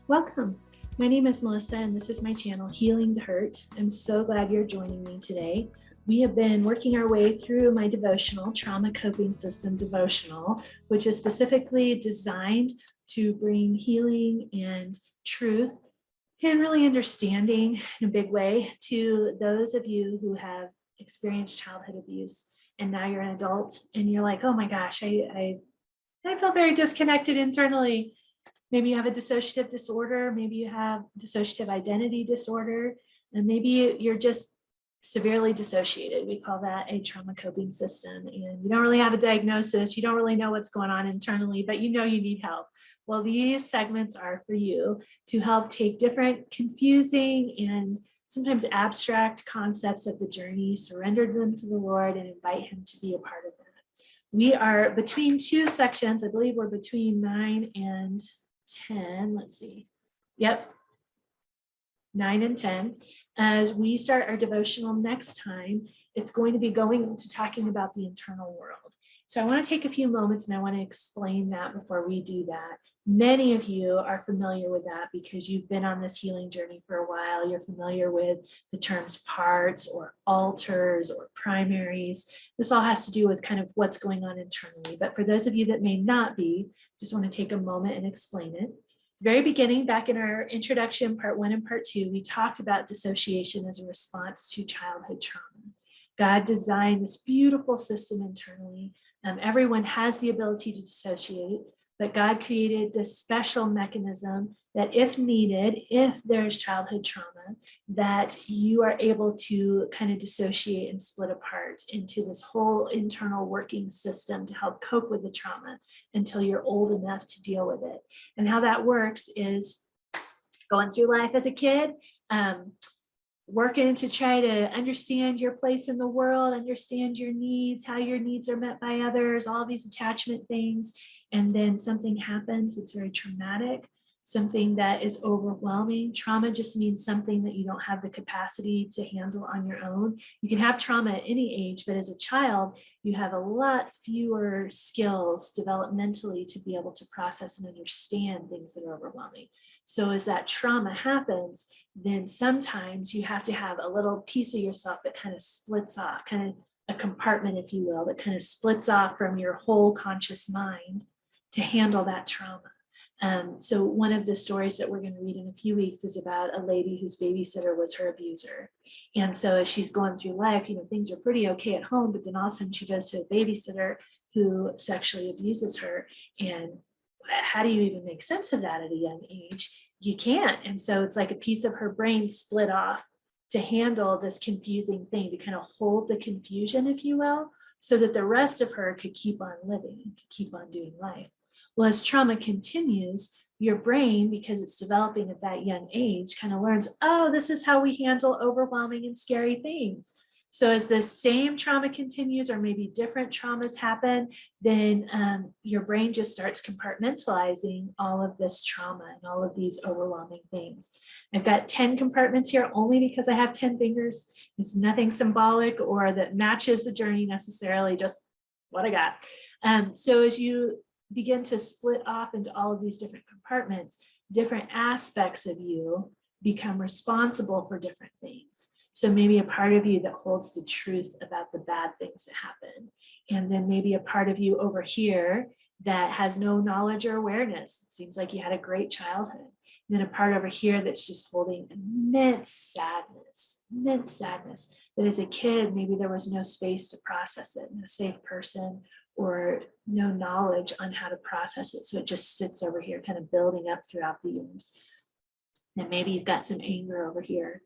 Welcome. My name is Melissa, and this is my channel, Healing the Hurt. I'm so glad you're joining me today. We have been working our way through my devotional, Trauma Coping System Devotional, which is specifically designed to bring healing and truth and really understanding in a big way to those of you who have experienced childhood abuse. And now you're an adult and you're like, oh my gosh, I feel very disconnected internally. Maybe you have a dissociative disorder, maybe you have dissociative identity disorder, and maybe you're just severely dissociated. We call that a trauma coping system. And you don't really have a diagnosis, you don't really know what's going on internally, but you know you need help. Well, these segments are for you to help take different confusing and sometimes abstract concepts of the journey, surrender them to the Lord, and invite Him to be a part of that. We are between two sections. I believe we're between 9 and 10. Let's see. Yep. 9 and 10. As we start our devotional next time, it's going to be going into talking about the internal world. So I want to take a few moments and I want to explain that before we do that. Many of you are familiar with that because you've been on this healing journey for a while. You're familiar with the terms parts or alters or primaries. This all has to do with kind of what's going on internally. But for those of you that may not be, just want to take a moment and explain it. Very beginning, back in our introduction, part 1 and part 2, we talked about dissociation as a response to childhood trauma. God designed this beautiful system internally. Everyone has the ability to dissociate, but God created this special mechanism that if needed, if there's childhood trauma, that you are able to kind of dissociate and split apart into this whole internal working system to help cope with the trauma until you're old enough to deal with it. And how that works is going through life as a kid, working to try to understand your place in the world, understand your needs, how your needs are met by others, all these attachment things. And then something happens that's very traumatic, something that is overwhelming. Trauma just means something that you don't have the capacity to handle on your own. You can have trauma at any age, but as a child, you have a lot fewer skills developmentally to be able to process and understand things that are overwhelming. So as that trauma happens, then sometimes you have to have a little piece of yourself that kind of splits off, kind of a compartment, if you will, that kind of splits off from your whole conscious mind to handle that trauma. So one of the stories that we're going to read in a few weeks is about a lady whose babysitter was her abuser. And so as she's going through life, things are pretty okay at home, but then all of a sudden she goes to a babysitter who sexually abuses her. And how do you even make sense of that at a young age? You can't. And so it's like a piece of her brain split off to handle this confusing thing, to kind of hold the confusion, if you will, so that the rest of her could keep on living, could keep on doing life. Well, as trauma continues, your brain, because it's developing at that young age, kind of learns, oh, this is how we handle overwhelming and scary things. So as the same trauma continues, or maybe different traumas happen, then your brain just starts compartmentalizing all of this trauma and all of these overwhelming things. I've got 10 compartments here only because I have 10 fingers. It's nothing symbolic or that matches the journey necessarily, just what I got. So as you begin to split off into all of these different compartments, different aspects of you become responsible for different things. So maybe a part of you that holds the truth about the bad things that happen. And then maybe a part of you over here that has no knowledge or awareness. It seems like you had a great childhood. And then a part over here that's just holding immense sadness, that as a kid, maybe there was no space to process it, no safe person, or no knowledge on how to process it. So it just sits over here, kind of building up throughout the years. And maybe you've got some anger over here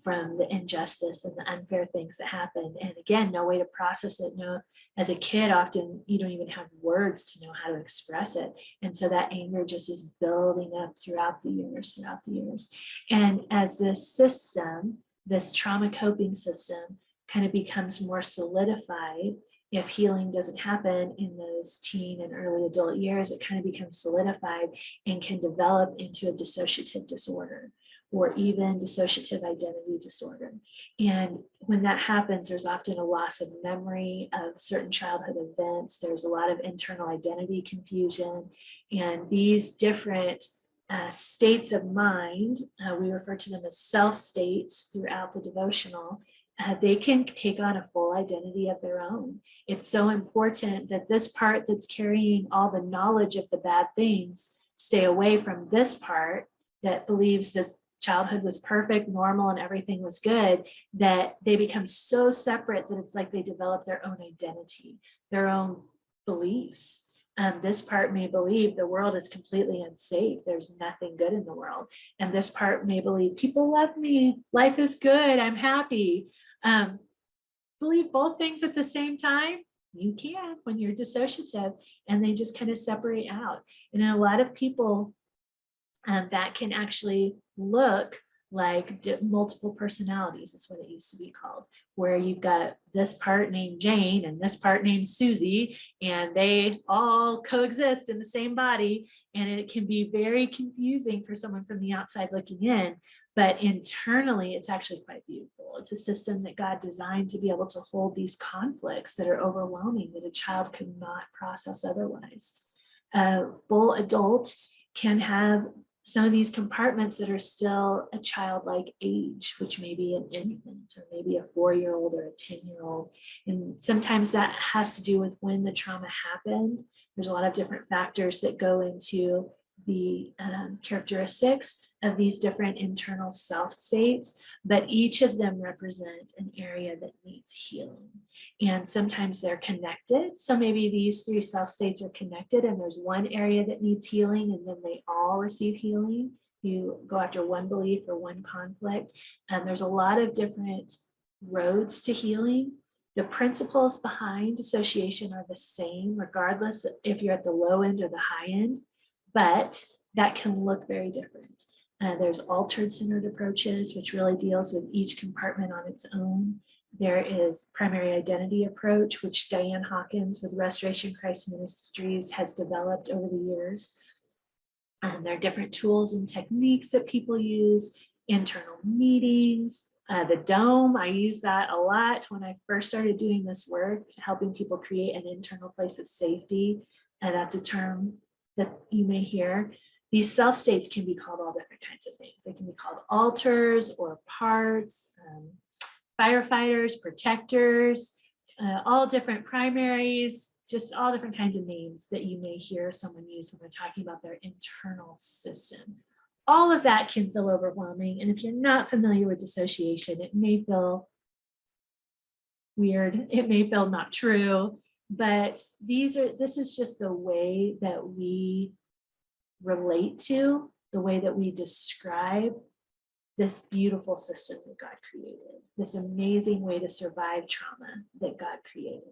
from the injustice and the unfair things that happen. And again, no way to process it. No, as a kid, often you don't even have words to know how to express it. And so that anger just is building up throughout the years. And as this system, this trauma coping system kind of becomes more solidified, if healing doesn't happen in those teen and early adult years, it kind of becomes solidified and can develop into a dissociative disorder or even dissociative identity disorder. And when that happens, there's often a loss of memory of certain childhood events. There's a lot of internal identity confusion. And these different states of mind, we refer to them as self states throughout the devotional, they can take on a full identity of their own. It's so important that this part that's carrying all the knowledge of the bad things stay away from this part that believes that childhood was perfect, normal, and everything was good, that they become so separate that it's like they develop their own identity, their own beliefs. This part may believe the world is completely unsafe. There's nothing good in the world. And this part may believe people love me. Life is good. I'm happy. Believe both things at the same time. You can when you're dissociative, and they just kind of separate out. And in a lot of people, that can actually look like multiple personalities is what it used to be called, where you've got this part named Jane and this part named Susie, and they all coexist in the same body. And it can be very confusing for someone from the outside looking in, but internally it's actually quite beautiful. It's a system that God designed to be able to hold these conflicts that are overwhelming, that a child could not process otherwise. A full adult can have some of these compartments that are still a childlike age, which may be an infant or maybe a 4-year-old or a 10-year-old. And sometimes that has to do with when the trauma happened. There's a lot of different factors that go into the characteristics of these different internal self states, but each of them represent an area that needs healing. And sometimes they're connected. So maybe these 3 self states are connected and there's one area that needs healing and then they all receive healing. You go after one belief or one conflict. And there's a lot of different roads to healing. The principles behind dissociation are the same, regardless if you're at the low end or the high end, but that can look very different. There's altered centered approaches, which really deals with each compartment on its own. There is primary identity approach, which Diane Hawkins with Restoration Christ Ministries has developed over the years. And there are different tools and techniques that people use, internal meetings, the dome. I use that a lot when I first started doing this work, helping people create an internal place of safety. And that's a term that you may hear. These self states can be called all different kinds of things. They can be called alters or parts, firefighters, protectors, all different primaries, just all different kinds of names that you may hear someone use when they're talking about their internal system. All of that can feel overwhelming. And if you're not familiar with dissociation, it may feel weird. It may feel not true, but this is just the way that we relate to, the way that we describe this beautiful system that God created, this amazing way to survive trauma that God created.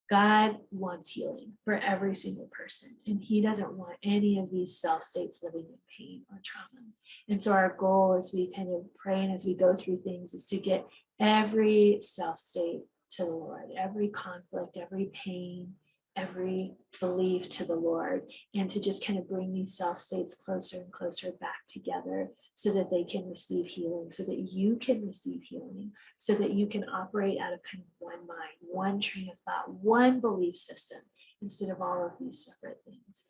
God wants healing for every single person, and he doesn't want any of these self states living in pain or trauma. And so our goal as we kind of pray and as we go through things is to get every self state to the Lord, every conflict, every pain, every belief to the Lord, and to just kind of bring these self states closer and closer back together so that they can receive healing, so that you can receive healing, so that you can operate out of kind of one mind, one train of thought, one belief system, instead of all of these separate things.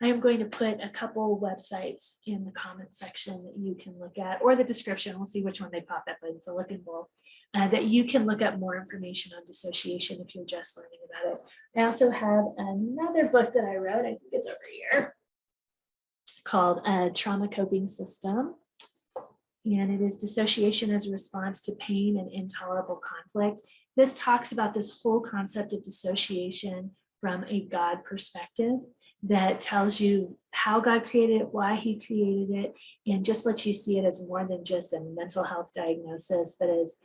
I am going to put a couple websites in the comment section that you can look at, or the description. We'll see which one they pop up in, so look in both. That you can look up more information on dissociation if you're just learning about it. I also have another book that I wrote, I think it's over here, called Trauma Coping System. And it is dissociation as a response to pain and intolerable conflict. This talks about this whole concept of dissociation from a God perspective that tells you how God created it, why he created it, and just lets you see it as more than just a mental health diagnosis, but as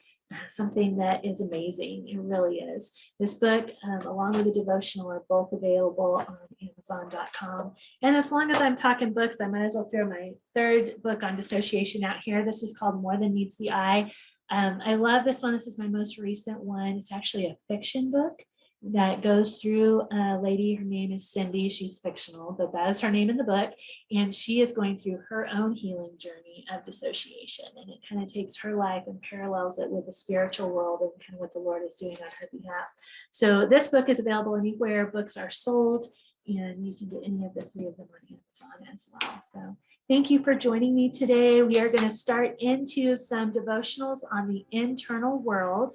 something that is amazing. It really is. This book, along with the devotional, are both available on Amazon.com. And as long as I'm talking books, I might as well throw my third book on dissociation out here. This is called More Than Meets the Eye. I love this one. This is my most recent one. It's actually a fiction book that goes through a lady. Her name is Cindy. She's fictional, but that is her name in the book. And she is going through her own healing journey of dissociation. And it kind of takes her life and parallels it with the spiritual world and kind of what the Lord is doing on her behalf. So this book is available anywhere books are sold, and you can get any of the 3 of them on Amazon as well. So Thank you for joining me today. We are going to start into some devotionals on the internal world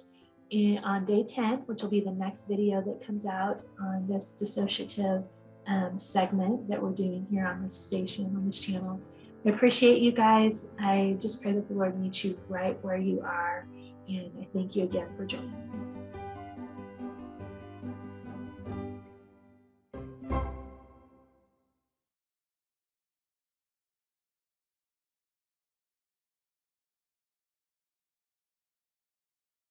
on day 10, which will be the next video that comes out on this dissociative segment that we're doing here on this station, on this channel. I appreciate you guys. I just pray that the Lord meets you right where you are. And I thank you again for joining me.